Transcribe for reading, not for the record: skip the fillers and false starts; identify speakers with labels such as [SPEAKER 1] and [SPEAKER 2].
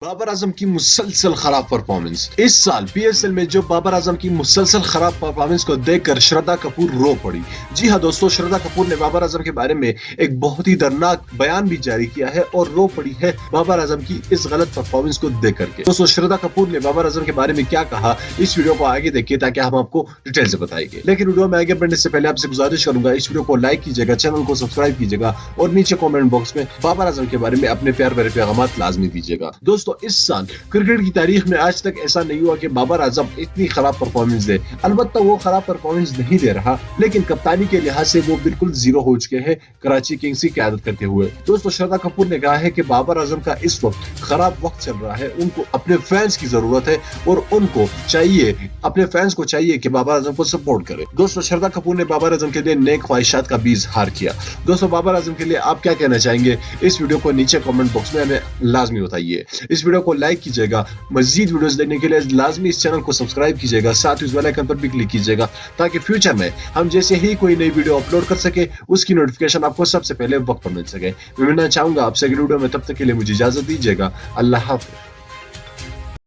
[SPEAKER 1] बाबर आजम की मुसलसल खराब परफॉर्मेंस। इस साल पीएसएल में जो बाबर आजम की मुसलसल खराब परफॉर्मेंस को देखकर श्रद्धा कपूर रो पड़ी। जी हाँ दोस्तों, श्रद्धा कपूर ने बाबर आजम के बारे में एक बहुत ही दर्दनाक बयान भी जारी किया है और रो पड़ी है बाबर आजम की इस गलत परफॉर्मेंस को देख करके। दोस्तों, श्रद्धा कपूर ने बाबर आजम के बारे में क्या कहा, इस वीडियो को आगे देखिए ताकि हम आपको डिटेल से बताएंगे। लेकिन वीडियो में आगे बढ़ने से पहले आपसे गुजारिश करूंगा, इस वीडियो को लाइक कीजिएगा, चैनल को सब्सक्राइब कीजिएगा और नीचे कमेंट बॉक्स में बाबर आजम के बारे में अपने प्यार भरे पैगामात लाजमी दीजिएगा। दोस्तों, इस साल क्रिकेट की तारीख में आज तक ऐसा नहीं हुआ कि बाबर आजम इतनी खराब परफॉर्मेंस दे। अलबत्ता वो खराब परफॉर्मेंस नहीं दे रहा, लेकिन कप्तानी के लिहाज से वो बिल्कुल जीरो हो चुके हैं कराची किंग्स की क़यादत करते हुए। दोस्तों, श्रद्धा कपूर ने कहा है कि बाबर आजम का इस वक्त खराब वक्त चल रहा है, उनको अपने फैंस की जरूरत है और उनको चाहिए, अपने फैंस को चाहिए कि बाबर आजम को सपोर्ट करे। दोस्तों, श्रद्धा कपूर ने बाबर आजम के लिए नेक ख्वाहिशात का भी इजहार किया। दोस्तों, बाबर आजम के लिए आप क्या कहना चाहेंगे, इस वीडियो को नीचे कमेंट बॉक्स में हमें लाजमी बताइए। इस वीडियो को लाइक कीजिएगा, मजीद वीडियोस देखने के लिए लाजमी इस चैनल को सब्सक्राइब कीजिएगा, साथ ही उस बेल आइकन पर भी क्लिक कीजिएगा ताकि फ्यूचर में हम जैसे ही कोई नई वीडियो अपलोड कर सके उसकी नोटिफिकेशन आपको सबसे पहले वक्त पर मिल सके। मैं मिलना चाहूंगा आपसे अगली वीडियो में, तब तक के लिए मुझे इजाजत दीजिएगा। अल्लाह हाफिज़।